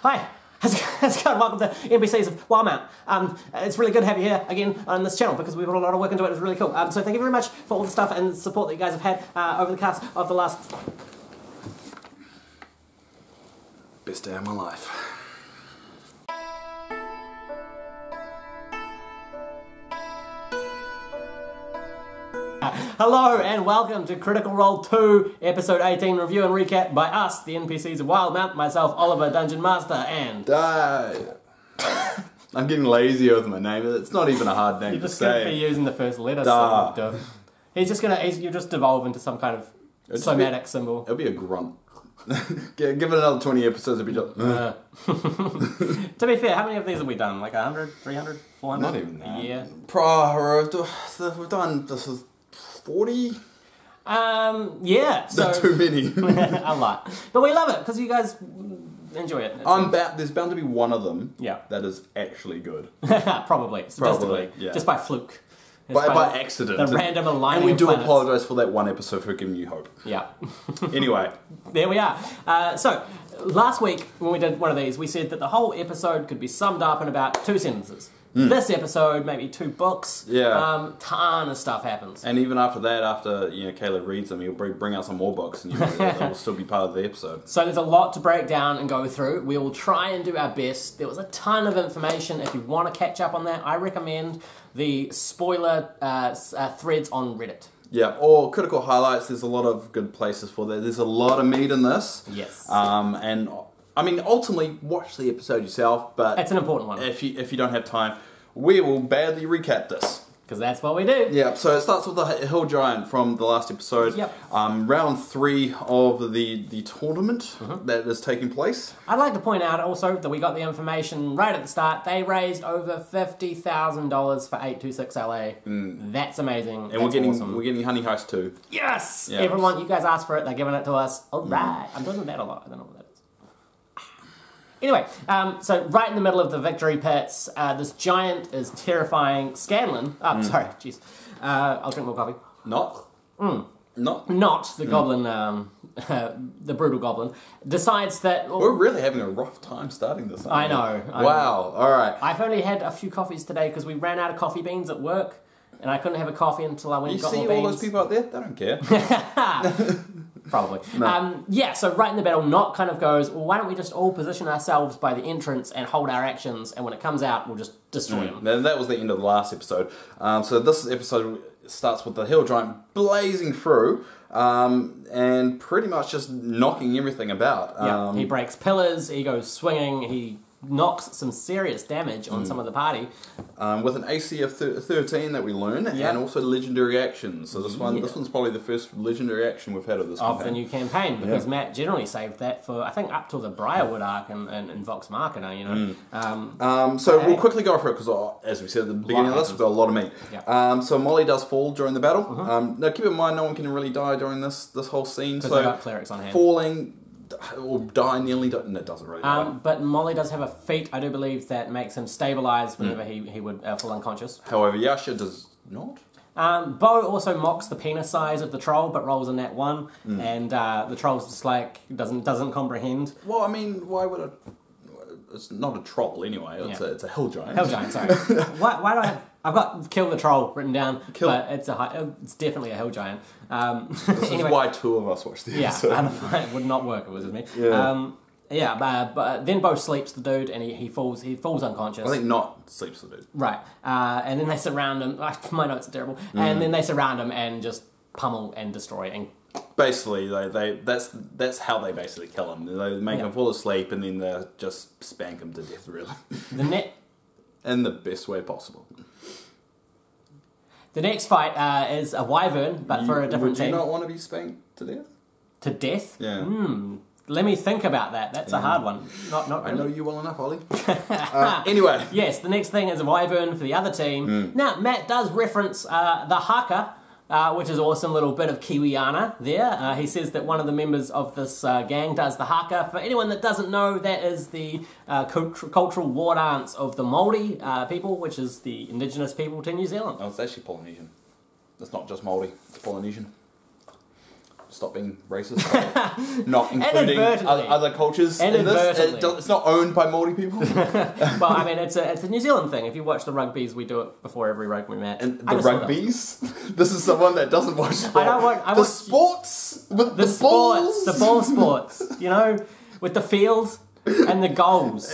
Hi, how's it going? Welcome to NPCs of Wildemount. It's really good to have you here again on this channel because we put a lot of work into it. It's really cool. So thank you very much for all the stuff and support that you guys have had over the course of the last... Best day of my life. Hello and welcome to Critical Role 2, Episode 18, review and recap by us, the NPCs of Wildemount, myself, Oliver, Dungeon Master, and... I'm getting lazy with my name. It's not even a hard name You're to just going to say. be using the first letter, so... He's just going to... You'll just devolve into some kind of somatic symbol. It'll be a grunt. Give it another 20 episodes, it'll be just... To be fair, how many of these have we done? Like 100, 300, 400? Not even that. Yeah. We've done... This is 40? Yeah. So Not too many. A lot. But we love it, because you guys enjoy it. There's bound to be one of them yeah. that is actually good. Probably. Statistically. Yeah. Just by fluke. By accident. The random aligning And we do planets. apologise for that one episode for giving you hope. Yeah. Anyway. There we are. So, last week, when we did one of these, we said that the whole episode could be summed up in about 2 sentences. This episode, maybe 2 books. Yeah. Ton of stuff happens. And even after that, after Caleb reads them, he'll bring out some more books, and they'll still be part of the episode. So there's a lot to break down and go through. We will try and do our best. There was a ton of information. If you want to catch up on that, I recommend the spoiler threads on Reddit. Yeah, or critical highlights. There's a lot of good places for that. There's a lot of meat in this. Yes. And I mean, ultimately, watch the episode yourself. But it's an important one. If you don't have time, we will badly recap this. Because that's what we do. Yeah, so it starts with the Hill Giant from the last episode. Yep. Round 3 of the tournament that is taking place. I'd like to point out also that we got the information right at the start. They raised over $50,000 for 826 LA. That's amazing. And that's awesome. we're getting Honey Heist too. Yes! Yeah. Everyone, you guys asked for it. They're giving it to us. All right. I'm doing that a lot. I don't know what that is. Anyway, so right in the middle of the victory pits, this giant is terrifying Scanlan. Sorry, jeez. I'll drink more coffee. Not the goblin, the brutal goblin, decides that... We're really having a rough time starting this. I know. Wow, alright. I've only had a few coffees today because we ran out of coffee beans at work, and I couldn't have a coffee until I went and got more beans. You see all those people out there? They don't care. Probably. No. Yeah, so right in the battle, Knot kind of goes, well, why don't we just all position ourselves by the entrance and hold our actions, and when it comes out, we'll just destroy them. Now, that was the end of the last episode. So this episode starts with the Hill Giant blazing through, and pretty much just knocking everything about. Yeah, he breaks pillars, he goes swinging, he knocks some serious damage on some of the party. With an AC of 13 that we learn, and also legendary actions. So this one's probably the first legendary action we've had of this campaign. Of the new campaign, because Matt generally saved that for, I think, up till the Briarwood arc in Vox Machina, you know. So we'll quickly go for it, because as we said at the beginning of this, we've got a lot of meat. Yeah. So Molly does fall during the battle. Now keep in mind, no one can really die during this whole scene. Because so they got clerics on hand. Falling... or die nearly, no, it doesn't really matter. But Molly does have a feat, I do believe, that makes him stabilise whenever he would fall unconscious. However, Yasha does not. Bo also mocks the penis size of the troll, but rolls a nat 1, and the troll's just like, doesn't comprehend. Well, I mean, why would it's not a troll anyway, it's a hill giant. Hill giant, sorry. why do I have... I've got kill the troll written down, but it's definitely a hill giant. This is why 2 of us watched the episode. Yeah, it would not work if it was just me. Yeah. But then Bo sleeps the dude, and he falls unconscious. I think not sleeps the dude. Right, and then they surround him. My notes are terrible. And then they surround him and just pummel and destroy. And basically, that's how they basically kill him. They make him fall asleep, and then they just spank him to death, really. In the best way possible. The next fight is a Wyvern, but for a different team. Would you not want to be spanked to death? To death? Yeah. Let me think about that. That's a hard one. Not really. I know you well enough, Ollie. Anyway. Yes, the next thing is a Wyvern for the other team. Now, Matt does reference the haka, which is an awesome little bit of Kiwiana there. He says that one of the members of this gang does the haka. For anyone that doesn't know, that is the cultural war dance of the Māori people, which is the indigenous people to New Zealand. Oh, it's actually Polynesian. It's not just Māori, it's Polynesian. stop being racist, not including other cultures in this. It's not owned by Māori people. Well, I mean, it's a New Zealand thing. If you watch the rugbies, we do it before every rugby match. And the rugbies? This is someone that doesn't watch sport. I watch sports with the balls. The ball sports, you know, with the field and the goals.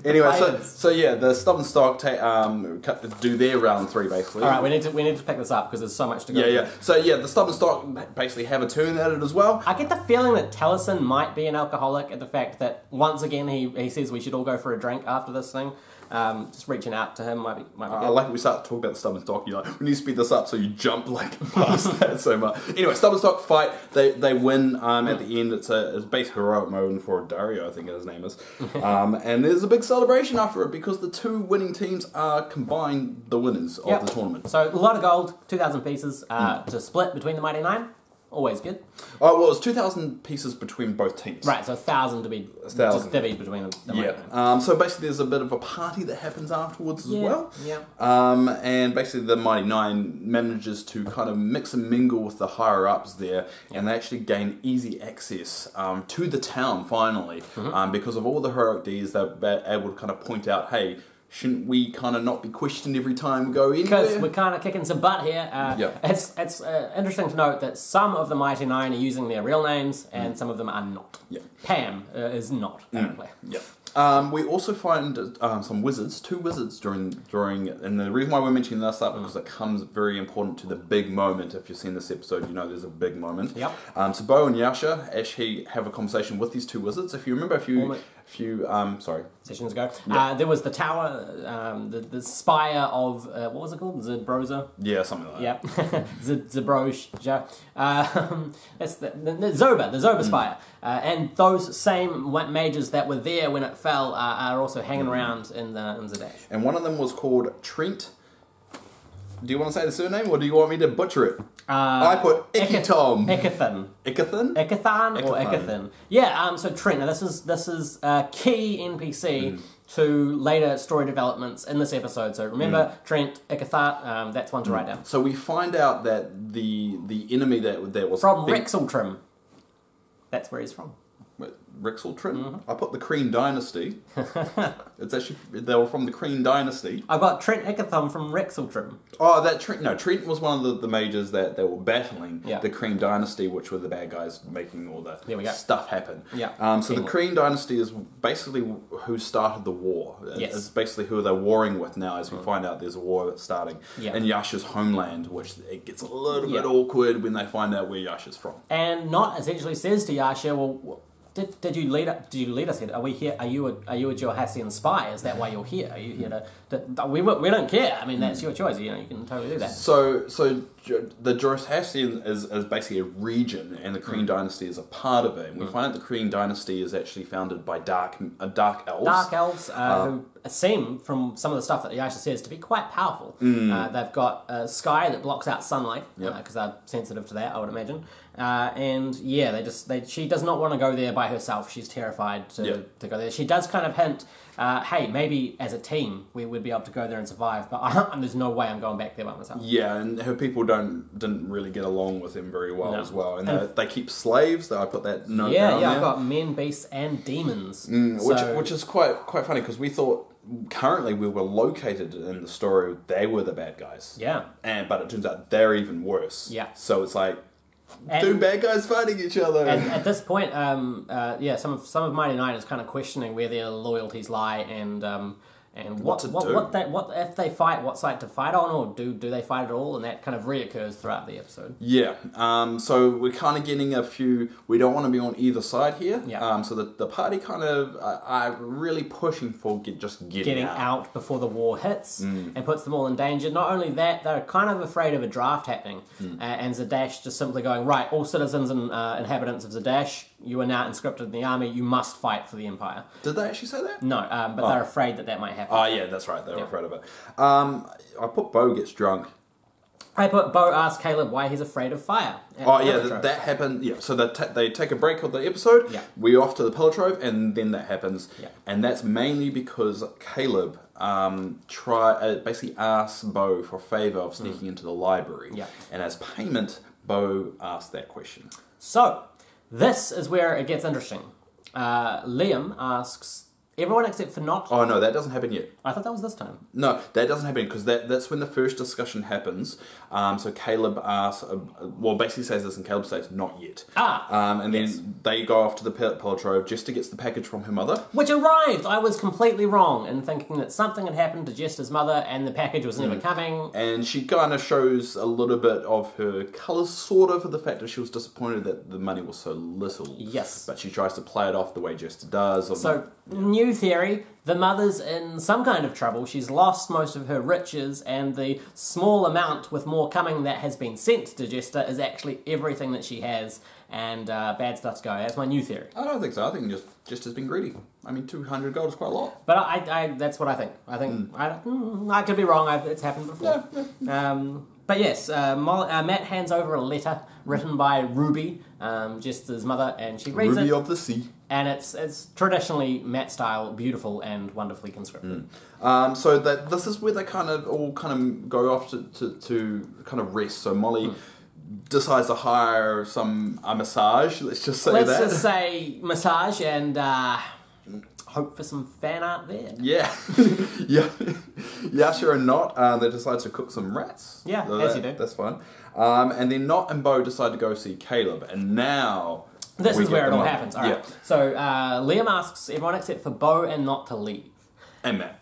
Anyway, so yeah, the stubborn stock do their round 3 basically. All right, we need to pick this up because there's so much to go. Yeah. So yeah, the stubborn stock basically have a turn at it as well. I get the feeling that Taliesin might be an alcoholic at the fact that once again he says we should all go for a drink after this thing. Just reaching out to him might be good. I like when we start to talk about the stubborn stock. You're like, we need to speed this up, so you jump like past that so much. Anyway, stubborn stock fight. They win at the end. It's based heroic moment for Dario, I think his name is. And there's a big celebration after it because the 2 winning teams are combined the winners of the tournament. So a lot of gold, 2,000 pieces to split between the Mighty Nine. Always good. Oh, well, it's 2,000 pieces between both teams. Right, so 1,000 to be just divvied between them. Yeah. So basically there's a bit of a party that happens afterwards as well. Yeah. And basically the Mighty Nine manages to kind of mix and mingle with the higher-ups there, and they actually gain easy access to the town, finally. Because of all the heroic deeds, they're able to kind of point out, hey, shouldn't we kind of not be questioned every time we go anywhere? Because we're kind of kicking some butt here. It's interesting to note that some of the Mighty Nine are using their real names and some of them are not. Pam is not, apparently. We also find some wizards, 2 wizards during, and the reason why we're mentioning this up because it comes very important to the big moment. If you've seen this episode, you know there's a big moment. So Bo and Yasha actually have a conversation with these 2 wizards. If you remember, sessions ago, there was the tower, the spire of what was it called? Zebroza. Yeah, something like that. Zebrozja. That's the Zoba spire. And those same mages that were there when it fell are also hanging around in Zadash. And one of them was called Trent. Do you want to say the surname, or do you want me to butcher it? I put Ikitom. Ekathan. Ikathan? Ekathan or Ekathan. Yeah, so Trent. Now this is a key NPC to later story developments in this episode. So remember, Trent, Ekathan, that's one to write down. So we find out that the enemy that was... From Rexeltrim. That's where he's from. Rexeltrim? I put the Kreen Dynasty. It's actually, they were from the Kreen Dynasty. I've got Trent Ekatham from Rexeltrim. Oh, Trent was one of the mages that were battling the Kreen Dynasty, which were the bad guys making all the stuff happen. So the Kreen Dynasty is basically who started the war. It's basically who they're warring with now, as we find out there's a war that's starting in Yasha's homeland, which it gets a little bit awkward when they find out where Yasha's from. And Not essentially says to Yasha, well, Did you lead us here? Are we here? Are you a Johassian spy? Is that why you're here? Are you here to we don't care. I mean, that's your choice. You know, you can totally do that. So the Johassian is basically a region, and the Kreen Dynasty is a part of it. And we find out the Kreen Dynasty is actually founded by dark elves. Dark elves who seem, from some of the stuff that Yasha says, to be quite powerful. They've got a sky that blocks out sunlight because they're sensitive to that, I would imagine. And yeah, she does not want to go there by herself. She's terrified to go there. She does kind of hint, hey, maybe as a team we would be able to go there and survive, but there's no way I'm going back there by myself. Yeah, and her people didn't really get along with him very well as well. And they keep slaves. I put that note down there. I've got men, beasts, and demons. Which is quite funny because we thought currently we were located in the story they were the bad guys. But it turns out they're even worse. So it's like, two bad guys fighting each other. And at this point, some of Mighty Nein is kind of questioning where their loyalties lie and what if they fight, what side to fight on, or do they fight at all? And that kind of reoccurs throughout the episode. So we're kind of getting a few. We don't want to be on either side here. So the party kind of are really pushing for getting out before the war hits and puts them all in danger. Not only that, they're kind of afraid of a draft happening, and Zadash just simply going, right, all citizens and inhabitants of Zadash, you are now conscripted in the army. You must fight for the Empire. Did they actually say that? No, but they're afraid that might happen. Oh yeah, that's right. They were afraid of it. I put Bo gets drunk. I put Bo asks Caleb why he's afraid of fire. That happened. Yeah, so they take a break of the episode. We're off to the Pelletrove, and then that happens. And that's mainly because Caleb basically asks Bo for a favour of sneaking into the library. And as payment, Bo asked that question. So, this is where it gets interesting. Liam asks, everyone except for Not. Oh, no, that doesn't happen yet. I thought that was this time. No, that doesn't happen because that's when the first discussion happens. So Caleb asks, basically says this and Caleb says, not yet. And then they go off to the Pillar Trove. Jester gets the package from her mother. Which arrived! I was completely wrong in thinking that something had happened to Jester's mother and the package was never coming. And she kind of shows a little bit of her colours, sort of, for the fact that she was disappointed that the money was so little. Yes. But she tries to play it off the way Jester does. So, new theory, the mother's in some kind of trouble. She's lost most of her riches, and the small amount with more coming that has been sent to Jester is actually everything that she has, and bad stuff's going. That's my new theory. I don't think so. I think Jester's been greedy. I mean, 200 gold is quite a lot. But I that's what I think. I think I could be wrong. It's happened before. Yeah. But yes, Matt hands over a letter written by Ruby, Jester's mother, and she reads Ruby of the Sea. And it's traditionally Matt style, beautiful and wonderfully conscripted. So this is where they kind of go off to kind of rest. So Molly decides to hire a massage. Let's just say Let's just say massage and hope for some fan art there. Yeah. Yasha and Not, they decide to cook some rats. Yeah, so as you do. That's fine. And then Not and Bo decide to go see Caleb. And now... This is where it all happens. All right. Yeah. So Liam asks everyone except for Bo and Not to leave. And Matt.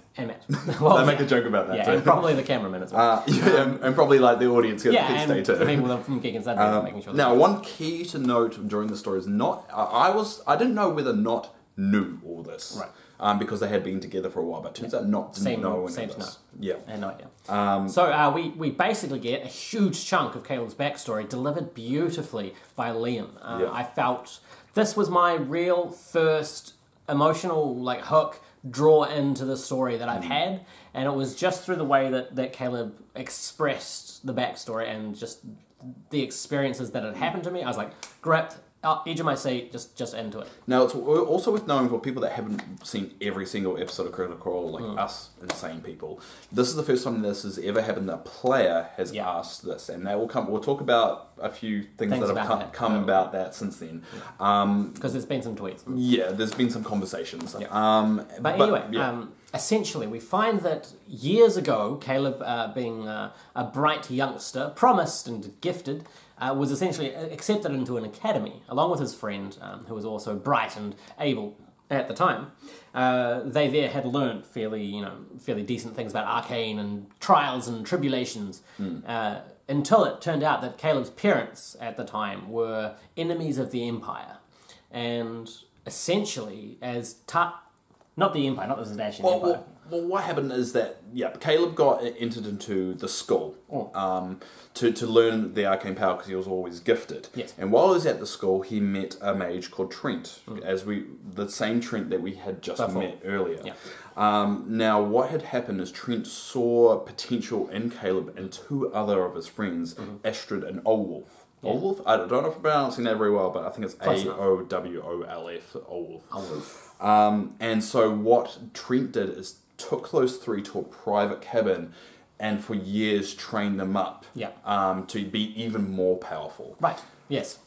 Well, they make a joke about that too. And probably the cameraman as well. And probably like the audience could stay too. The people from Geek and Sunday making sure. Now, one key to note during the story is Not. I didn't know whether Not knew all this, right? Because they had been together for a while, but it turns out Not didn't know any of this. Yeah, I had no idea. So we basically get a huge chunk of Caleb's backstory delivered beautifully by Liam. I felt this was my real first emotional hook. Draw into the story that I've had, and it was just through the way that Caleb expressed the backstory and just the experiences that had happened to me. I was like, gripped, edge of my seat, just into it. Now, it's also worth knowing for people that haven't seen every single episode of Critical Role, like us insane people, this is the first time this has ever happened that a player has asked this, and we'll talk about a few things that have come about that since then. Because there's been some tweets. Yeah, there's been some conversations. But anyway, essentially we find that years ago, Caleb, being a bright youngster, promised and gifted, was essentially accepted into an academy, along with his friend, who was also bright and able at the time. They there had learned fairly decent things about arcane and trials and tribulations, until it turned out that Caleb's parents at the time were enemies of the Empire. And essentially, not the Empire, not the Zidashian Empire. Well, what happened is that, Caleb got entered into the school to learn the arcane power because he was always gifted. Yes. And while he was at the school, he met a mage called Trent, the same Trent that we had just met earlier. Yeah. Now, what had happened is Trent saw potential in Caleb and two other of his friends, Astrid and Olwolf. Yeah. Olwolf? I don't know if I'm pronouncing that very well, but I think it's Aowolf. Olwolf. And so what Trent did is took those three to a private cabin and for years trained them up to be even more powerful. Right, yes.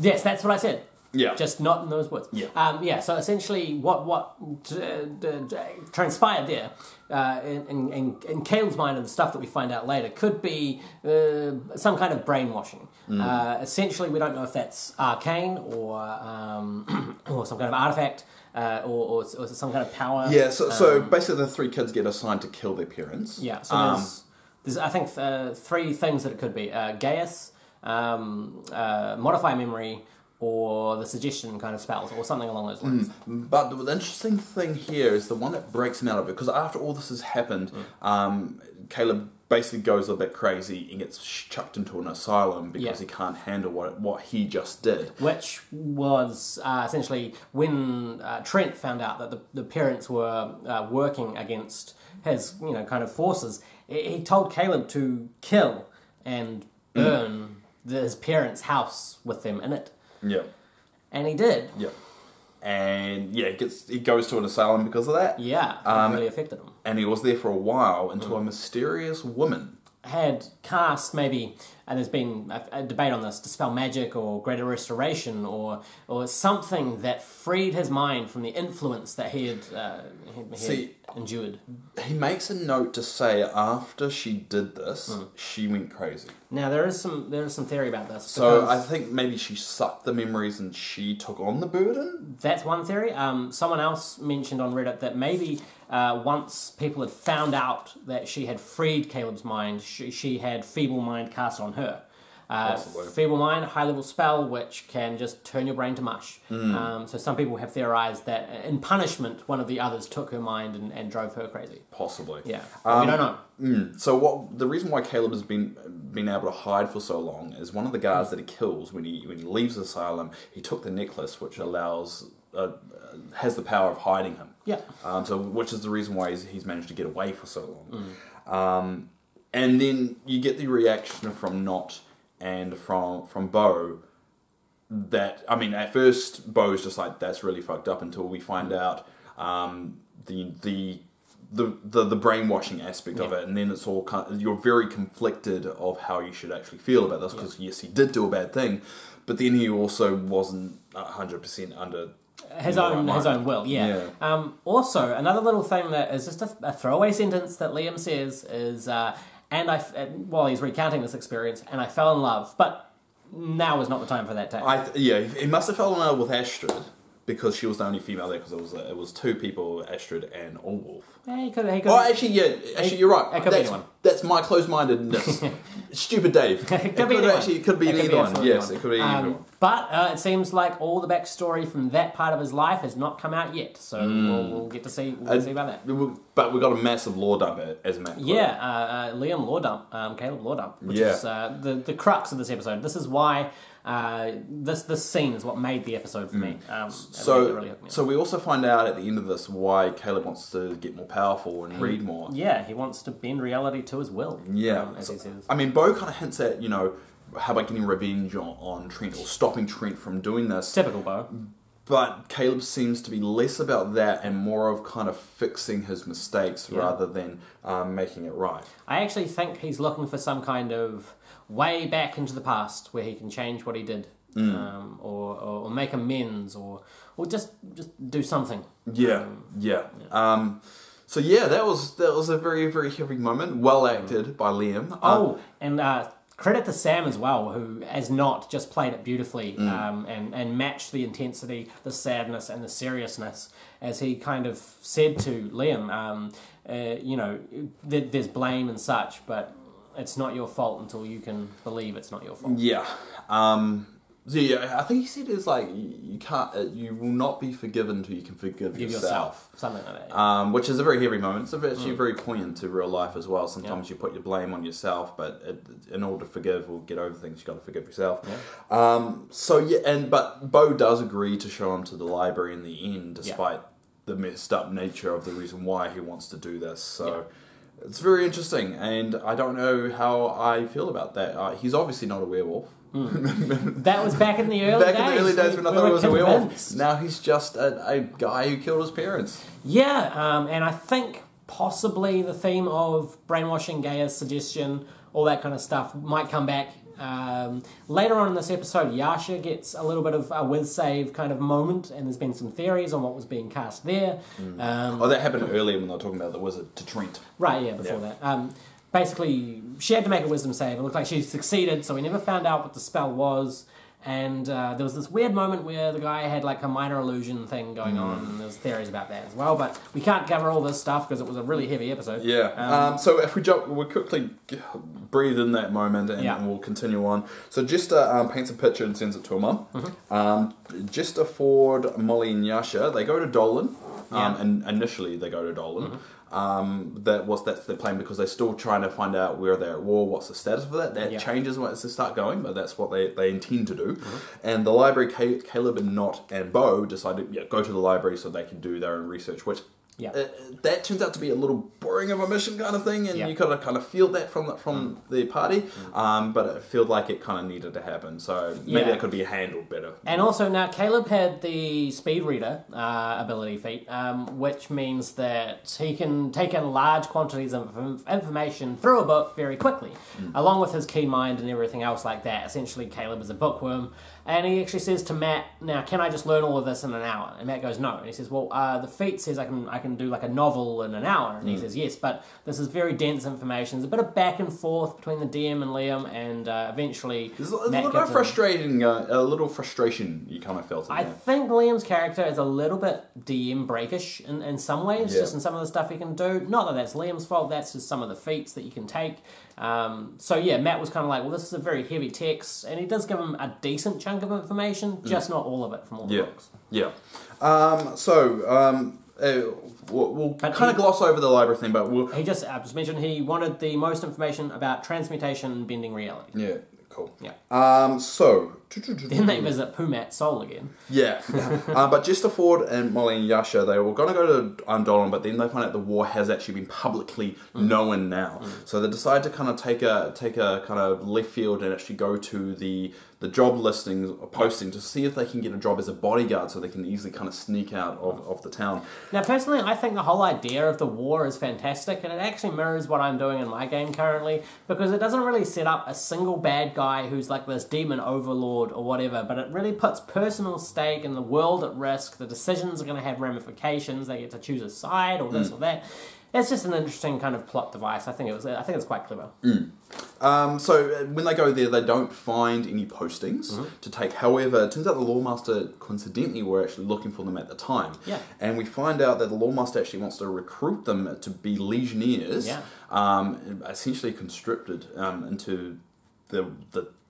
Yes, that's what I said. Yeah. Just not in those words. Yeah. So essentially what transpired there in Caleb's mind and the stuff that we find out later could be some kind of brainwashing. Essentially, we don't know if that's arcane or some kind of artifact. Or some kind of power. Yeah, so basically the three kids get assigned to kill their parents. Yeah, so there's I think three things that it could be. Gaius, modify memory, or the suggestion kind of spells, or something along those lines. But the interesting thing here is the one that breaks him out of it, because after all this has happened, Caleb basically goes a bit crazy and gets chucked into an asylum because he can't handle what he just did. Which was essentially when Trent found out that the parents were working against his kind of forces. He told Caleb to kill and burn his parents' house with them in it. Yeah. And he did. Yeah. And he goes to an asylum because of that. Yeah, it really affected him. And he was there for a while until a mysterious woman had cast maybe and there's been a debate on this, dispel magic or greater restoration or something that freed his mind from the influence that he had endured. He makes a note to say after she did this, she went crazy. Now there is some theory about this. So I think maybe she sucked the memories and she took on the burden. That's one theory. Someone else mentioned on Reddit that maybe once people had found out that she had freed Caleb's mind, she had feeble mind cast on her. Feeble mind, high-level spell, which can just turn your brain to mush. So some people have theorized that in punishment, one of the others took her mind and drove her crazy. Possibly. Yeah. We don't know. So the reason why Caleb has been able to hide for so long is one of the guards that he kills when he leaves the asylum, he took the necklace, which has the power of hiding him. Yeah. Which is the reason why he's managed to get away for so long. And then you get the reaction from Not and from Bo that, I mean, at first Bo's just like, that's really fucked up, until we find out the brainwashing aspect of it, and then it's all you're very conflicted of how you should actually feel about this, because yes, he did do a bad thing, but then he also wasn't 100% under his own will. Also, another little thing that is just a throwaway sentence that Liam says is, while he's recounting this experience, and I fell in love, but now is not the time for that take. He must have fallen in love with Astrid, because she was the only female there, because it was two people, Astrid and Allwolf. Yeah, he could. Actually, you're right. It could be anyone. That's my closed-mindedness. Stupid Dave. It could be either one. Yes, it could be either one. But it seems like all the backstory from that part of his life has not come out yet, so we'll get to see. We'll see about that. But we got a massive lore dump, as Matt put it. Liam lore dump, Caleb lore dump, which is the crux of this episode. This is why this scene is what made the episode for me. So we also find out at the end of this why Caleb wants to get more powerful and read more. Yeah, he wants to bend reality to his will. Yeah, as he says. I mean, Bo kind of hints at, how about getting revenge on Trent, or stopping Trent from doing this. Typical Bo. But Caleb seems to be less about that and more of kind of fixing his mistakes rather than making it right. I actually think he's looking for some kind of way back into the past where he can change what he did, or make amends, or just do something. So that was a very, very heavy moment. Well acted by Liam. And credit to Sam as well, who has not just played it beautifully and matched the intensity, the sadness, and the seriousness, as he kind of said to Liam. There's blame and such, but it's not your fault until you can believe it's not your fault. I think he said it's like you will not be forgiven until you can forgive yourself. Something like that. Which is a very heavy moment. It's actually very poignant to real life as well. Sometimes you put your blame on yourself, but in order to forgive or get over things, you got to forgive yourself. But Bo does agree to show him to the library in the end, despite the messed up nature of the reason why he wants to do this. So. It's very interesting, and I don't know how I feel about that. He's obviously not a werewolf. That was back in the early days. Back in the early days when I thought he was a werewolf. Now he's just a guy who killed his parents. And I think possibly the theme of brainwashing, Gaia's suggestion, all that kind of stuff might come back. Later on in this episode, Yasha gets a little bit of a whiz save kind of moment, and there's been some theories on what was being cast there. That happened earlier when they were talking about the wizard to Trent. Right, before that. Basically, she had to make a wisdom save. It looked like she succeeded, so we never found out what the spell was. And there was this weird moment where the guy had like a minor illusion thing going on, and there's theories about that as well. But we can't cover all this stuff because it was a really heavy episode. So if we'll quickly breathe in that moment, and we'll continue on. So Jester paints a picture and sends it to her mum. Jester, Ford, Molly, and Yasha, they go to Dolan. And initially they go to Dolan. That's their plan, because they're still trying to find out where they're at war, what's the status of that. That changes once they start going, but that's what they intend to do. And the library, Caleb and Not and Bo decided go to the library so they can do their own research, which that turns out to be a little boring of a mission kind of thing, and you gotta kind of feel that from the party, but it felt like it kind of needed to happen, so maybe that could be handled better. And also now Caleb had the speed reader ability feat, which means that he can take in large quantities of information through a book very quickly, along with his keen mind and everything else like that. Essentially, Caleb is a bookworm, and he actually says to Matt, "Now, can I just learn all of this in an hour?" And Matt goes, "No." And he says, "Well, the feat says I can do like a novel in an hour." And he says, "Yes, but this is very dense information. There's a bit of back and forth between the DM and Liam, and eventually there's a little bit frustrating, a little frustration you kind of felt in I think Liam's character is a little bit DM breakish in some ways, just in some of the stuff he can do. Not that that's Liam's fault, that's just some of the feats that you can take. So yeah, Matt was kind of like, well, this is a very heavy text, and he does give him a decent chunk of information, just not all of it from all the books. Yeah. We'll kind of gloss over the library thing, but we'll... He just mentioned he wanted the most information about transmutation and bending reality. Yeah, cool. Yeah. Then they visit Pumat's soul again. Yeah. But Jester Ford and Molly and Yasha, they were going to go to Dolan, but then they find out the war has actually been publicly known now. So they decide to kind of take a kind of left field and actually go to the job listings or posting to see if they can get a job as a bodyguard so they can easily kind of sneak out of the town. Now, personally, I think the whole idea of the war is fantastic, and it actually mirrors what I'm doing in my game currently, because it doesn't really set up a single bad guy who's like this demon overlord or whatever, but it really puts personal stake and the world at risk. The decisions are going to have ramifications. They get to choose a side or this or that. It's just an interesting kind of plot device. I think it's quite clever. So when they go there, they don't find any postings to take. However, it turns out the Lawmaster coincidentally were actually looking for them at the time. Yeah. And we find out that the Lawmaster actually wants to recruit them to be legionnaires. Yeah. Essentially conscripted into the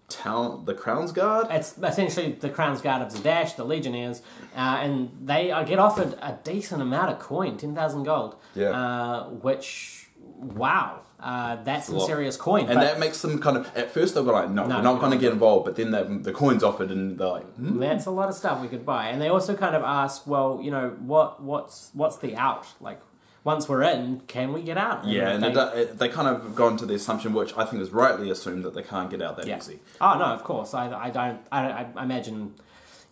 town, the Crown's Guard. It's essentially the Crown's Guard of Zadash, the Legionnaires, and they get offered a decent amount of coin, 10,000 gold. Yeah. Which, wow, that's some serious coin. And that makes them kind of, at first they were like, no, we're not going to get involved, but then the coin's offered and they're like, that's a lot of stuff we could buy. And they also kind of ask, well, you know, what's the out? Like, once we're in, can we get out? And they kind of go into the assumption, which I think is rightly assumed, that they can't get out that easy. Oh no, of course. I imagine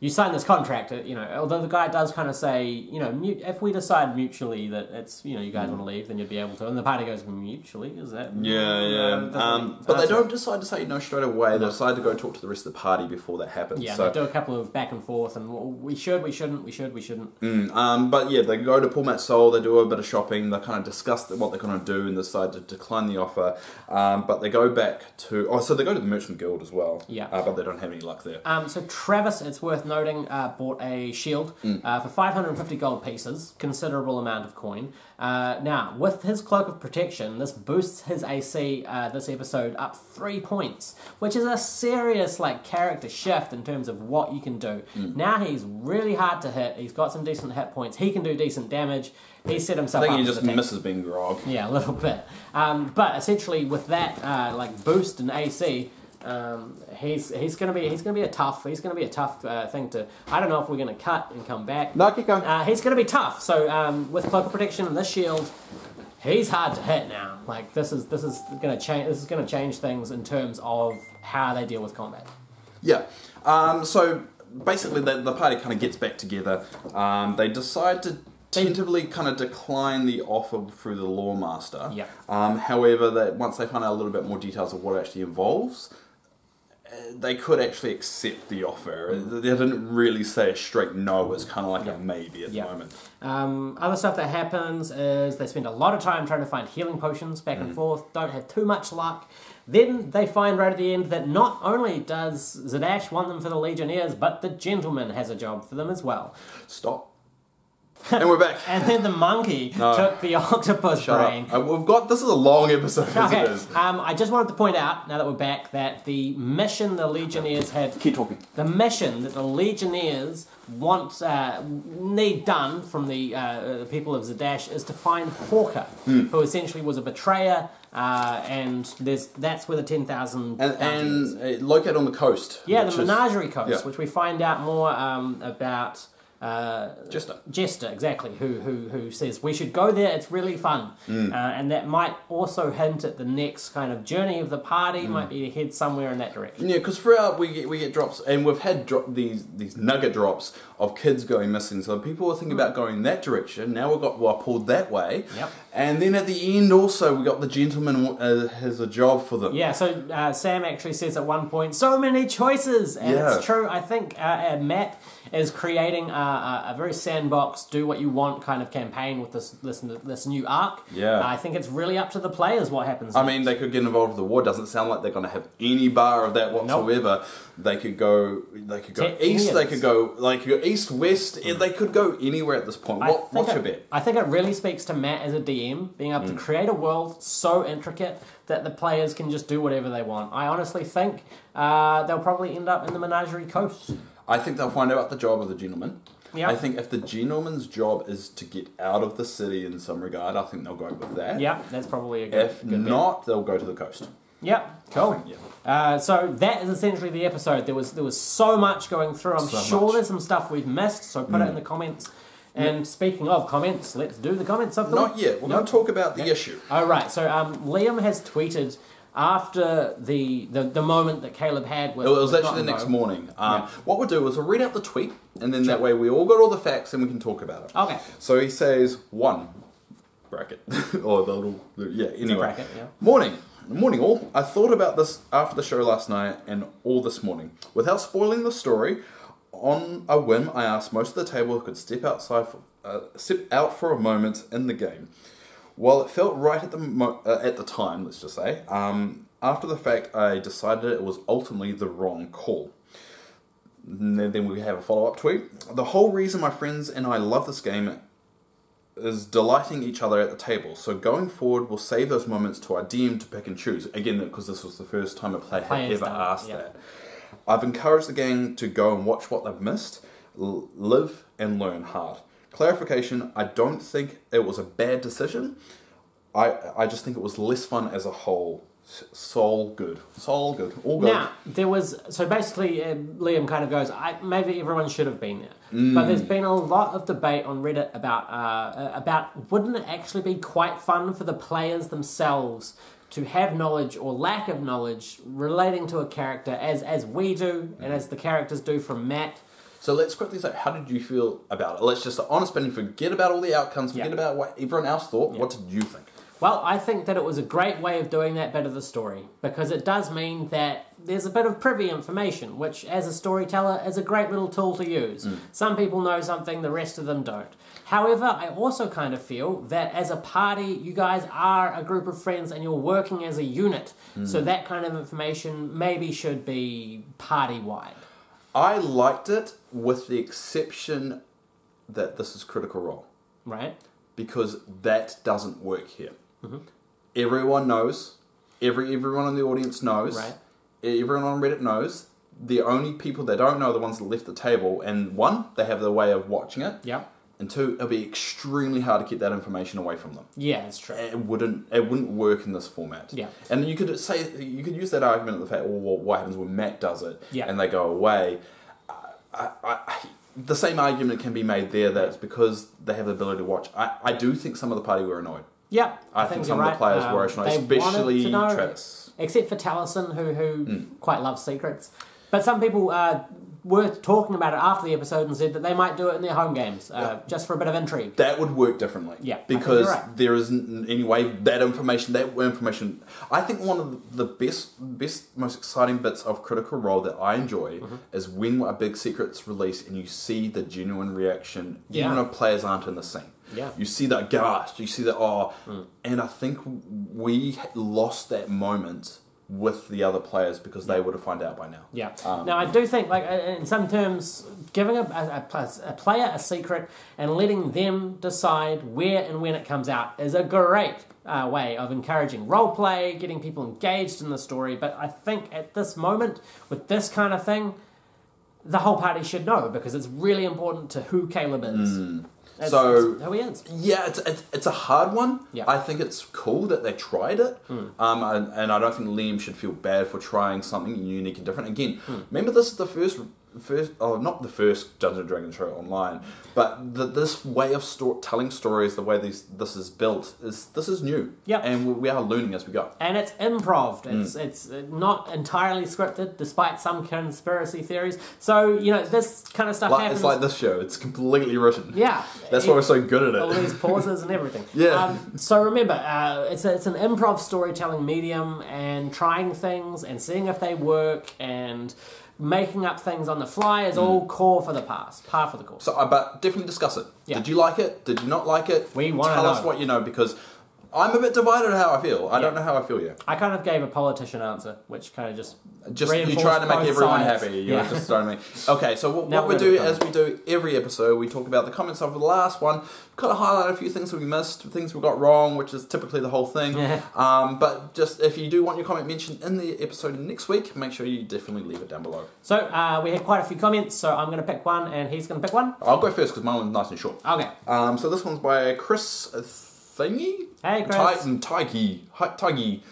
you sign this contract, you know, although the guy does kind of say, you know, if we decide mutually that it's, you know, you guys want to leave, then you'd be able to. And the party goes, mutually? Is that... But they don't decide to say no straight away. They decide to go talk to the rest of the party before that happens. Yeah, they do a couple of back and forth, and we shouldn't. But yeah, they go to Pumat's Soul, they do a bit of shopping, they kind of discuss what they're going to do and decide to decline the offer. But they go back to... Oh, so they go to the Merchant Guild as well. Yeah. But they don't have any luck there. So Travis, it's worth noting, bought a shield for 550 gold pieces, considerable amount of coin. Now, with his Cloak of Protection, this boosts his AC this episode up 3 points, which is a serious character shift in terms of what you can do. Now he's really hard to hit, he's got some decent hit points, he can do decent damage, he set himself up. I think he just misses being grog. Yeah, a little bit. But essentially with that boost in AC, he's gonna be a tough thing to. I don't know if we're gonna cut and come back. No, keep going. He's gonna be tough. So with Cloak of Protection and this shield, he's hard to hit now. Like this is gonna change. This is gonna change things in terms of how they deal with combat. Yeah. So basically, the party kind of gets back together. They decide to tentatively kind of decline the offer through the Lawmaster. Yeah. However, that once they find out a little bit more details of what it actually involves, they could actually accept the offer. They didn't really say a straight no. It's kind of like a maybe at the moment. Other stuff that happens is they spend a lot of time trying to find healing potions back and forth. Don't have too much luck. Then they find right at the end that not only does Zadash want them for the Legionnaires, but the Gentleman has a job for them as well. Stop. And we're back. And then the monkey took the octopus brain. This is a long episode as it is. I just wanted to point out, now that we're back, that the mission the Legionnaires had... Keep talking. The mission that the Legionnaires need done from the people of Zadash is to find Hawker, who essentially was a betrayer, and that's where the 10,000 and located on the coast. Yeah, the Menagerie Coast, which we find out more about... Jester, exactly, who says we should go there, it's really fun. And that might also hint at the next kind of journey of the party, might be to head somewhere in that direction. Yeah, because throughout we get drops, and we've had these nugget drops of kids going missing, so people were thinking about going in that direction. Now we've got pulled that way. Yep. And then at the end also we got the gentleman has a job for them. Yeah, so Sam actually says at one point, so many choices, and it's true. I think Matt is creating a very sandbox, do what you want kind of campaign with this new arc. Yeah. I think it's really up to the players what happens next. I mean, they could get involved with the war. Doesn't sound like they're going to have any bar of that whatsoever. Nope. They could go east. They could go east, west. They could go anywhere at this point. What's your bet? I think it really speaks to Matt as a DM being able to create a world so intricate that the players can just do whatever they want. I honestly think they'll probably end up in the Menagerie Coast. I think they'll find out the job of the gentleman. Yep. I think if the gentleman's job is to get out of the city in some regard, I think they'll go with that. Yeah, that's probably a good If not, they'll go to the coast. Yep, cool. So that is essentially the episode. There was so much going through. I'm sure there's some stuff we've missed, so put it in the comments. And speaking of comments, let's do the comments of the Not yet. We're going to talk about the issue. Oh, right. So Liam has tweeted after the moment that Caleb had with... It was actually the next morning. What we'll do is we'll read out the tweet, and then that way we all got all the facts and we can talk about it. Okay. So he says, 1, bracket, or the little... Yeah, anyway. Bracket, yeah. Morning all. I thought about this after the show last night and all this morning. Without spoiling the story, on a whim, I asked most of the table who could step out for a moment in the game. While it felt right at the time, let's just say, after the fact, I decided it was ultimately the wrong call. And then we have a follow-up tweet. The whole reason my friends and I love this game is delighting each other at the table. So going forward, we'll save those moments to our DM to pick and choose. Again, because this was the first time a player had ever asked that. I've encouraged the gang to go and watch what they've missed, live and learn hard. Clarification, I don't think it was a bad decision. I just think it was less fun as a whole. Soul good. All good. Now, there was... So basically, Liam kind of goes, maybe everyone should have been there. But there's been a lot of debate on Reddit about wouldn't it actually be quite fun for the players themselves to have knowledge or lack of knowledge relating to a character as we do and as the characters do from Matt. So let's quickly say, how did you feel about it? Let's just, honest opinion, forget about all the outcomes, forget about what everyone else thought. What did you think? Well, I think that it was a great way of doing that bit of the story, because it does mean that there's a bit of privy information, which as a storyteller is a great little tool to use. Some people know something, the rest of them don't. However, I also kind of feel that as a party, you guys are a group of friends and you're working as a unit, so that kind of information maybe should be party-wide. I liked it with the exception that this is Critical Role. Right. Because that doesn't work here. Everyone knows. Everyone in the audience knows. Right. Everyone on Reddit knows. The only people that don't know are the ones that left the table. And 1, they have the way of watching it. Yep. And 2, it'll be extremely hard to keep that information away from them. Yeah, it's true. It wouldn't work in this format. Yeah. And you could use that argument of the fact, well, what happens when Matt does it and they go away. The same argument can be made there that it's because they have the ability to watch. I do think some of the party were annoyed. Yeah, I think some of the players were annoyed, especially Travis. Except for Taliesin, who quite loves secrets. But some people were talking about it after the episode and said that they might do it in their home games, just for a bit of intrigue. That would work differently. Yeah, because there isn't any way that information. I think one of the best, most exciting bits of Critical Role that I enjoy is when a big secret's released and you see the genuine reaction, even if players aren't in the scene. Yeah. You see that gasp, you see that and I think we lost that moment with the other players because they would have found out by now. Yeah. Now, I do think, like, in some terms, giving a player a secret and letting them decide where and when it comes out is a great way of encouraging roleplay, getting people engaged in the story. But I think at this moment, with this kind of thing, the whole party should know because it's really important to who Caleb is. That's who he is. Yeah, it's a hard one. Yeah. I think it's cool that they tried it. And I don't think Liam should feel bad for trying something unique and different. Again, remember this is the first not the first Dungeons and Dragons show online, but this way of telling stories, the way this is built, this is new. Yep. And we are learning as we go. And it's improv. It's not entirely scripted, despite some conspiracy theories. So, you know, this kind of stuff happens. It's like this show. It's completely written. Yeah. That's why we're so good at it. All these pauses and everything. Yeah. So remember, it's an improv storytelling medium, and trying things and seeing if they work and making up things on the fly is all core for the past, par for the course. So, but definitely discuss it. Yeah. Did you like it? Did you not like it? We want to Tell know. us what you know, because I'm a bit divided on how I feel. I don't know how I feel yet. I kind of gave a politician answer, which kind of just you try to make everyone happy. You're just throwing me. Okay, so what we do, as we do every episode, we talk about the comments of the last one. Kind of highlight a few things that we missed, things we got wrong, which is typically the whole thing. Yeah. But just if you do want your comment mentioned in the episode next week, make sure you definitely leave it down below. So we had quite a few comments, so I'm going to pick one and he's going to pick one. I'll go first because mine one's nice and short. Okay. So this one's by Chris Thingy? Hey, Chris. Tiggy.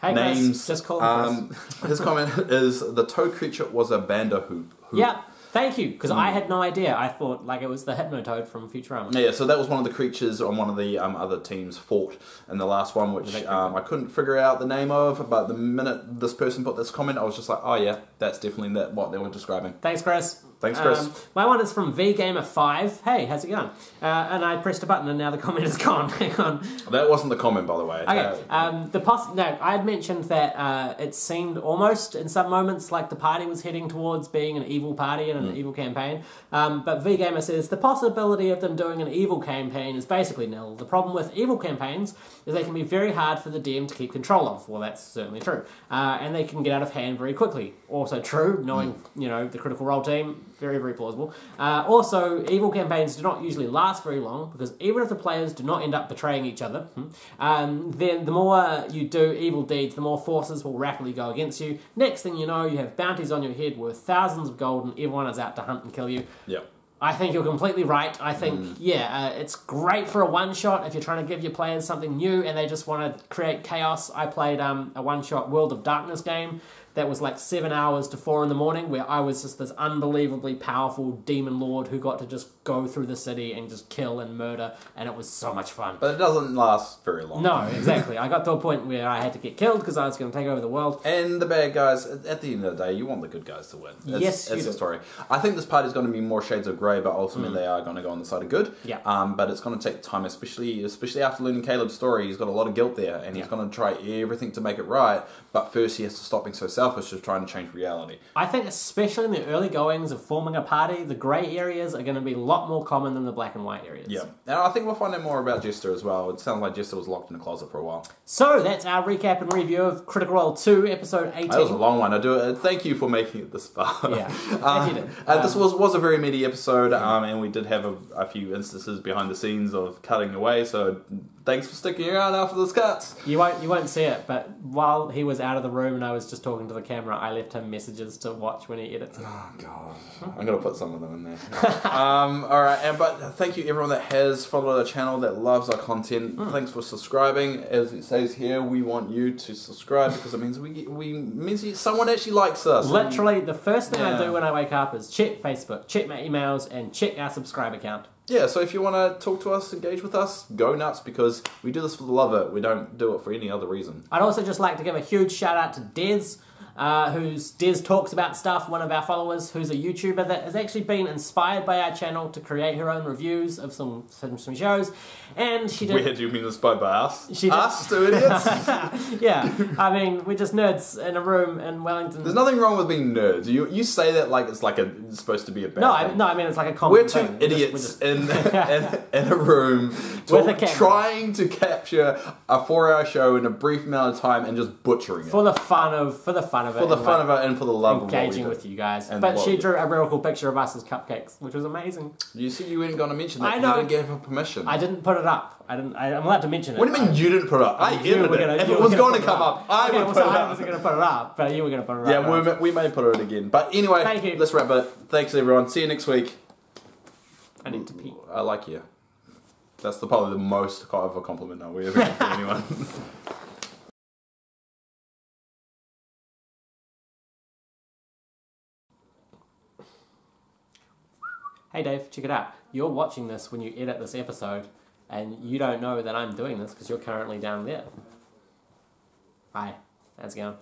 Hey, names. Chris. Just call him Chris. His comment is, the toe creature was a Bandahoop. Yeah. Thank you, because I had no idea. I thought like it was the Hypnotoad from Futurama. Yeah, so that was one of the creatures on one of the other teams fought in the last one, which I couldn't figure out the name of, but the minute this person put this comment, I was just like, oh yeah, that's definitely what they were describing. Thanks, Chris. Thanks, Chris. My one is from VGamer5. Hey, how's it going? And I pressed a button and now the comment is gone. Hang on. That wasn't the comment, by the way. Okay. I had mentioned that it seemed almost in some moments like the party was heading towards being an evil party and an evil campaign. But VGamer says the possibility of them doing an evil campaign is basically nil. The problem with evil campaigns is they can be very hard for the DM to keep control of. Well, that's certainly true. And they can get out of hand very quickly. Also true, knowing the Critical Role team. Very, very plausible. Also, evil campaigns do not usually last very long, because even if the players do not end up betraying each other, then the more you do evil deeds, the more forces will rapidly go against you. Next thing you know, you have bounties on your head worth thousands of gold, and everyone is out to hunt and kill you. Yep. I think you're completely right. I think, it's great for a one-shot if you're trying to give your players something new and they just want to create chaos. I played a one-shot World of Darkness game that was like 7 hours to 4 in the morning, where I was just this unbelievably powerful demon lord who got to just go through the city and just kill and murder, and it was so much fun. But it doesn't last very long. No, exactly. I got to a point where I had to get killed because I was going to take over the world. And the bad guys, at the end of the day, you want the good guys to win. Yes, it's a story. I think this party is going to be more shades of grey, but ultimately they are going to go on the side of good. Yeah. But it's going to take time, especially after learning Caleb's story. He's got a lot of guilt there, and he's going to try everything to make it right. But first, he has to stop being so selfish of trying to change reality. I think especially in the early goings of forming a party, the grey areas are going to be a lot more common than the black and white areas. Yeah. And I think we'll find out more about Jester as well. It sounds like Jester was locked in a closet for a while. So that's our recap and review of Critical Role 2, episode 18. That was a long one. Thank you for making it this far. Yeah. Yes, you did. This was a very meaty episode, and we did have a few instances behind the scenes of cutting away, so thanks for sticking around after this cuts. You won't see it, but while he was out of the room and I was just talking to the camera, I left him messages to watch when he edits it. Oh god, I'm gonna put some of them in there. All right, but thank you everyone that has followed our channel, that loves our content. Thanks for subscribing. As it says here, we want you to subscribe because it means someone actually likes us. Literally, the first thing I do when I wake up is check Facebook, check my emails, and check our subscribe account. Yeah, so if you want to talk to us, engage with us, go nuts, because we do this for the love of it. We don't do it for any other reason. I'd also just like to give a huge shout out to Des, Des Talks About Stuff, one of our followers, who's a YouTuber that has actually been inspired by our channel to create her own reviews of some shows, and she did... Weird, you mean inspired by us? She did. Us, two idiots? Yeah, I mean, we're just nerds in a room in Wellington. There's nothing wrong with being nerds. You say that like it's supposed to be a bad thing. No, I mean it's like a common We're two idiots in a room with a camera, trying to capture a 4-hour show in a brief amount of time and just butchering it. For the fun of it. For the fun of it and for the love of what we do. Engaging with you guys. But she drew a real cool picture of us as cupcakes, which was amazing. You said you weren't going to mention that. I know. You didn't give her permission. I didn't put it up. I'm allowed to mention it. What do you mean you didn't put it up? I edited it. If it was going to come up, I would put it up. I wasn't going to put it up, but you were going to put it up. Yeah, we may put it again. But anyway, thank you. Let's wrap it. Thanks everyone. See you next week. I need to pee. I like you. That's probably the most of a compliment now we ever give to anyone. hey Dave, check it out. You're watching this when you edit this episode, and you don't know that I'm doing this because you're currently down there. Hi, how's it going?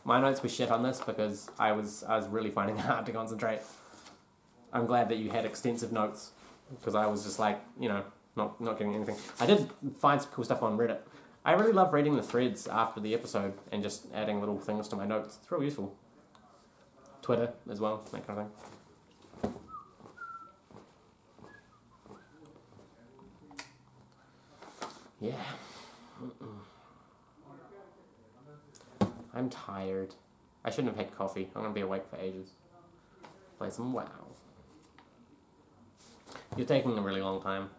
My notes were shit on this because I was really finding it hard to concentrate. I'm glad that you had extensive notes because I was just like, you know, not getting anything. I did find some cool stuff on Reddit. I really love reading the threads after the episode and just adding little things to my notes. It's real useful. Twitter as well, that kind of thing. Yeah. I'm tired. I shouldn't have had coffee. I'm going to be awake for ages. Play some WoW. You're taking a really long time.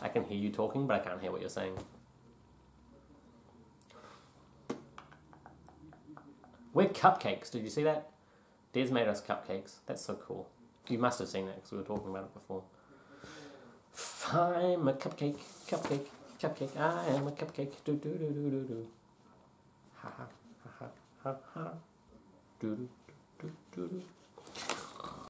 I can hear you talking, but I can't hear what you're saying. We're cupcakes. Did you see that? Des made us cupcakes. That's so cool. You must have seen that because we were talking about it before. I'm a cupcake, cupcake, cupcake. I am a cupcake. Do do do do do do. Ha ha ha ha ha. Do do do do do.